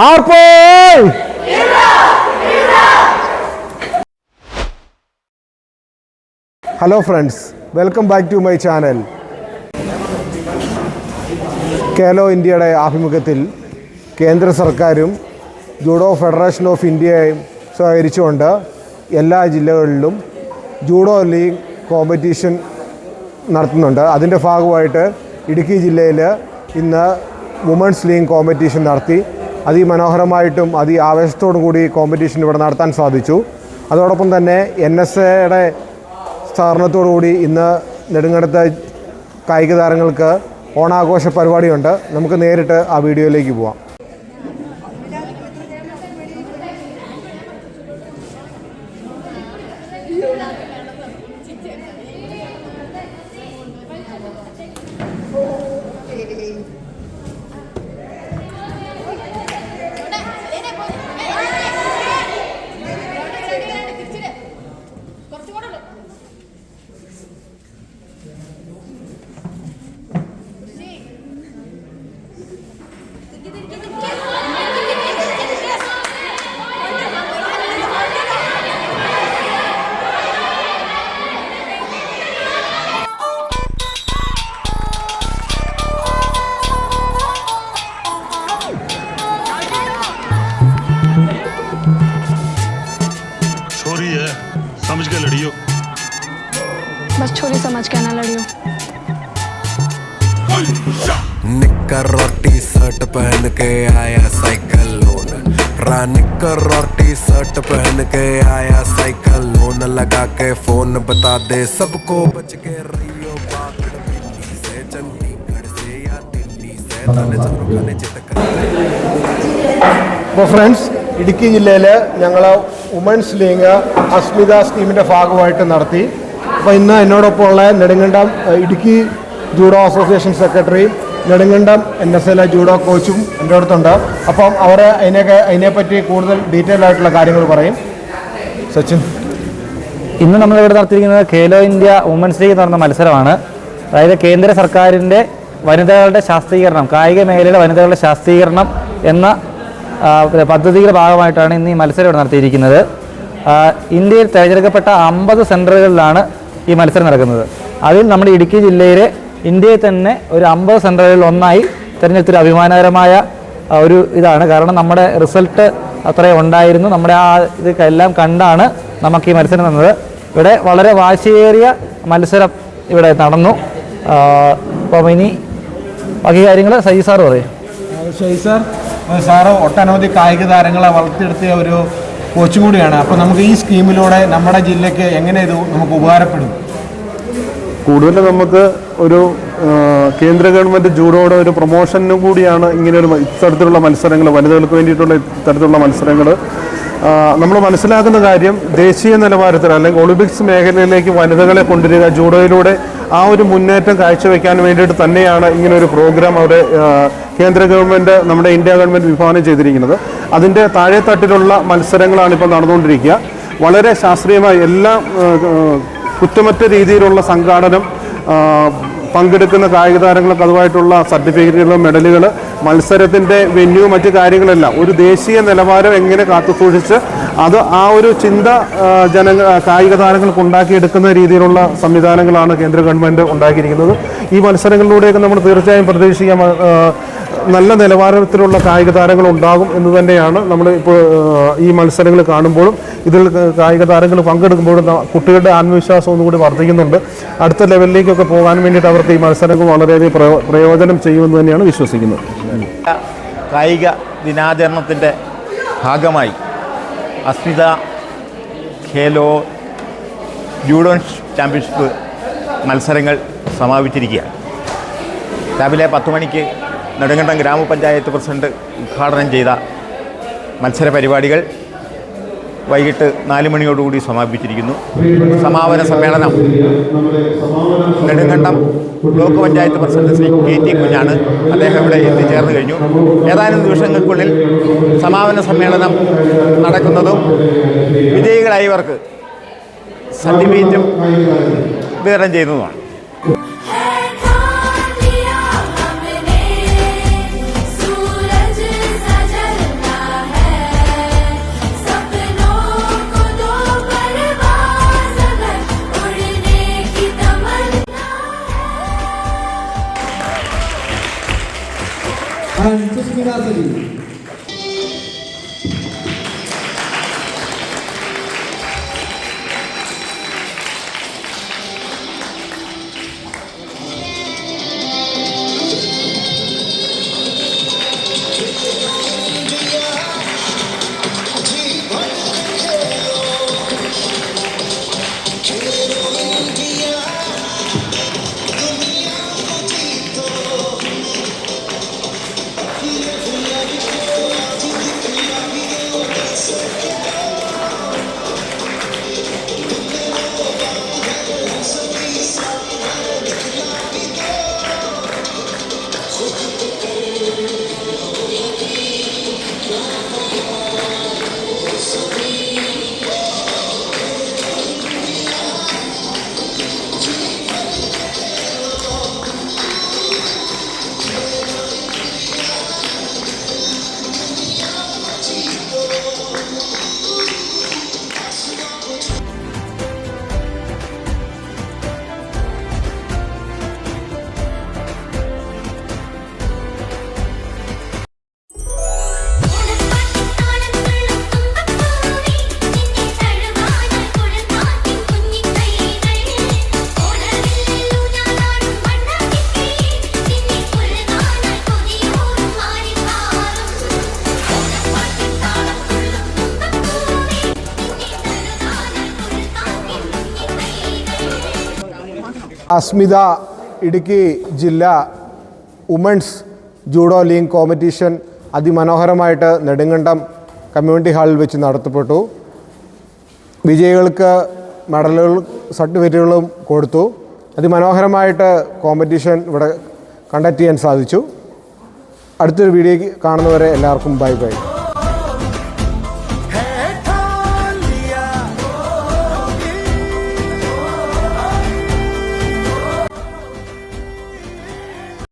ആർപ്പോയ് hello friends, welcome back to my channel. Khelo ഇന്ത്യയുടെ ആഭിമുഖ്യത്തിൽ കേന്ദ്ര സർക്കാരും ജൂഡോ ഫെഡറേഷൻ ഓഫ് ഇന്ത്യയും സഹകരിച്ചുകൊണ്ട് എല്ലാ ജില്ലകളിലും ജൂഡോ ലീഗ് കോമ്പറ്റീഷൻ നടത്തുന്നുണ്ട്. അതിൻ്റെ ഭാഗമായിട്ട് ഇടുക്കി ജില്ലയിൽ ഇന്ന് വുമൺസ് ലീഗ് കോമ്പറ്റീഷൻ നടത്തി. അതിമനോഹരമായിട്ടും ആവേശത്തോടു കൂടി കോമ്പറ്റീഷൻ ഇവിടെ നടത്താൻ സാധിച്ചു. അതോടൊപ്പം തന്നെ NSAയുടെ സ്ഥാപനത്തോടുകൂടി ഇന്ന് നെടുങ്കണ്ടത്തെ കായിക താരങ്ങൾക്ക് ഓണാഘോഷ പരിപാടിയുണ്ട്. നമുക്ക് നേരിട്ട് ആ വീഡിയോയിലേക്ക് പോവാം. छोरी है, समझ के लड़ियो। बस छोरी समझ के ना लड़ियो। निक्कर और टी शर्ट पहन के आया साइकिल लोन, निक्कर और टी शर्ट पहन के आया साइकिल लोन, लगा के फोन बता दे सबको बच के रहियो, बागड़ दिल्ली से चंडीगढ़ से या दिल्ली से तने चंद्रकाने चितकर. അപ്പോൾ ഫ്രണ്ട്സ്, ഇടുക്കി ജില്ലയിൽ ഞങ്ങൾ വുമൻസ് ലീഗ് അസ്മിത സ്കീമിൻ്റെ ഭാഗമായിട്ട് നടത്തി. അപ്പോൾ ഇന്ന് എന്നോടൊപ്പം ഉള്ള Nedumkandam Idukki judo association secretary, Nedumkandam NSAയിലെ ജൂഡോ കോച്ചും എൻ്റെ അടുത്തുണ്ട്. അപ്പം അവർ അതിനെപ്പറ്റി കൂടുതൽ ഡീറ്റെയിൽ ആയിട്ടുള്ള കാര്യങ്ങൾ പറയും. സച്ചിൻ, ഇന്ന് നമ്മളിവിടെ നടത്തിയിരിക്കുന്നത് ഖേലോ ഇന്ത്യ വുമൻസ് ലീഗ് എന്ന് പറഞ്ഞ മത്സരമാണ്. അതായത് കേന്ദ്ര സർക്കാരിൻ്റെ വനിതകളുടെ ശാസ്ത്രീകരണം, കായിക മേഖലയുടെ വനിതകളുടെ ശാസ്ത്രീകരണം എന്ന പദ്ധതിയുടെ ഭാഗമായിട്ടാണ് ഇന്ന് ഈ മത്സരം ഇവിടെ നടത്തിയിരിക്കുന്നത്. ഇന്ത്യയിൽ തിരഞ്ഞെടുക്കപ്പെട്ട 50 സെൻറ്ററുകളിലാണ് ഈ മത്സരം നടക്കുന്നത്. അതിൽ നമ്മുടെ ഇടുക്കി ജില്ലയിലെ ഇന്ത്യയിൽ തന്നെ ഒരു 50 സെൻറ്ററുകളിൽ ഒന്നായി തിരഞ്ഞെടുത്തൊരു അഭിമാനകരമായ ഒരു ഇതാണ്. കാരണം നമ്മുടെ റിസൾട്ട് അത്രയും ഉണ്ടായിരുന്നു. നമ്മുടെ ആ ഇതെല്ലാം കണ്ടാണ് നമുക്ക് ഈ മത്സരം നടന്നത്. ഇവിടെ വളരെ വാശിയേറിയ മത്സരം ഇവിടെ നടന്നു. അപ്പം ഇനി ബാക്കി കാര്യങ്ങൾ സജി സാർ പറയും. സാറ് ഒട്ടനവധി കായിക താരങ്ങളെ വളർത്തിയെടുത്തിയ ഒരു കോച്ചും കൂടിയാണ്. അപ്പോൾ നമുക്ക് ഈ സ്കീമിലൂടെ നമ്മുടെ ജില്ലയ്ക്ക് എങ്ങനെ ഇത് നമുക്ക് ഉപകാരപ്പെടും? കൂടുതൽ നമുക്ക് ഒരു കേന്ദ്ര ഗവൺമെൻറ് ജൂഡോയുടെ ഒരു പ്രൊമോഷനും കൂടിയാണ് ഇങ്ങനെയൊരു ഇത്തരത്തിലുള്ള മത്സരങ്ങൾ, വനിതകൾക്ക് വേണ്ടിയിട്ടുള്ള ഇത്തരത്തിലുള്ള മത്സരങ്ങൾ. നമ്മൾ മനസ്സിലാക്കുന്ന കാര്യം, ദേശീയ നിലവാരത്തിൽ അല്ലെങ്കിൽ ഒളിമ്പിക്സ് മേഖലയിലേക്ക് വനിതകളെ കൊണ്ടുവരിക, ജൂഡോയിലൂടെ ആ ഒരു മുന്നേറ്റം കാഴ്ചവെക്കാൻ വേണ്ടിയിട്ട് തന്നെയാണ് ഇങ്ങനൊരു പ്രോഗ്രാം അവിടെ കേന്ദ്ര ഗവൺമെൻറ്, നമ്മുടെ ഇന്ത്യ ഗവൺമെൻറ് വിഭാവനം ചെയ്തിരിക്കുന്നത്. അതിൻ്റെ താഴെത്തട്ടിലുള്ള മത്സരങ്ങളാണ് ഇപ്പോൾ നടന്നുകൊണ്ടിരിക്കുക. വളരെ ശാസ്ത്രീയമായി എല്ലാം കുറ്റമറ്റ രീതിയിലുള്ള സംഘാടനം, പങ്കെടുക്കുന്ന കായിക താരങ്ങൾക്ക് അതുമായിട്ടുള്ള സർട്ടിഫിക്കറ്റുകൾ, മെഡലുകൾ, മത്സരത്തിൻ്റെ വെന്യൂ, മറ്റു കാര്യങ്ങളെല്ലാം ഒരു ദേശീയ നിലവാരം എങ്ങനെ കാത്തുസൂക്ഷിച്ച് അത് ആ ഒരു ചിന്ത കായിക താരങ്ങൾക്ക് ഉണ്ടാക്കിയെടുക്കുന്ന രീതിയിലുള്ള സംവിധാനങ്ങളാണ് കേന്ദ്ര ഗവൺമെൻറ് ഉണ്ടാക്കിയിരിക്കുന്നത്. ഈ മത്സരങ്ങളിലൂടെയൊക്കെ നമ്മൾ തീർച്ചയായും പ്രതീക്ഷിക്കാം നല്ല നിലവാരത്തിലുള്ള കായിക താരങ്ങൾ ഉണ്ടാകും എന്ന് തന്നെയാണ് നമ്മൾ ഇപ്പോൾ ഈ മത്സരങ്ങൾ കാണുമ്പോഴും ഇതിൽ കായിക താരങ്ങൾ പങ്കെടുക്കുമ്പോഴും കുട്ടികളുടെ ആത്മവിശ്വാസം ഒന്നുകൂടി വർദ്ധിക്കുന്നുണ്ട്. അടുത്ത ലെവലിലേക്കൊക്കെ പോകാൻ വേണ്ടിയിട്ട് അവർക്ക് ഈ മത്സരങ്ങൾ വളരെയധികം പ്രയോജനം ചെയ്യുമെന്ന് തന്നെയാണ് വിശ്വസിക്കുന്നത്. കായിക ദിനാചരണത്തിൻ്റെ ഭാഗമായി അസ്മിത ഖേലോ ജൂഡോ ചാമ്പ്യൻഷിപ്പ് മത്സരങ്ങൾ സമാപിച്ചിരിക്കുകയാണ്. രാവിലെ 10 മണിക്ക് നെടുങ്കണ്ടം ഗ്രാമപഞ്ചായത്ത് പ്രസിഡന്റ് ഉദ്ഘാടനം ചെയ്ത മത്സര പരിപാടികൾ വൈകിട്ട് 4 മണിയോടുകൂടി സമാപിച്ചിരിക്കുന്നു. സമാപന സമ്മേളനം Nedumkandam block panchayat president Shri KT കുഞ്ഞാണ്. അദ്ദേഹം ഇവിടെ എത്തിച്ചേർന്ന് കഴിഞ്ഞു. ഏതാനും ദിവസങ്ങൾക്കുള്ളിൽ സമാപന സമ്മേളനം നടക്കുന്നതും വിജയികളായവർക്ക് സർട്ടിഫിക്കറ്റും വിതരണം ചെയ്യുന്നതുമാണ്. and Susmita Sali. Asmita Idukki ജില്ലാ വുമൻസ് ജൂഡോ ലീഗ് കോമ്പറ്റീഷൻ അതിമനോഹരമായിട്ട് നെടുങ്കണ്ടം കമ്മ്യൂണിറ്റി ഹാളിൽ വെച്ച് നടത്തപ്പെട്ടു. വിജയികൾക്ക് മെഡലുകളും സർട്ടിഫിക്കറ്റുകളും കൊടുത്തു. അതിമനോഹരമായിട്ട് കോമ്പറ്റീഷൻ ഇവിടെ കണ്ടക്ട് ചെയ്യാൻ സാധിച്ചു. അടുത്തൊരു വീഡിയോ കാണുന്നവരെ എല്ലാവർക്കും ബൈ ബൈ.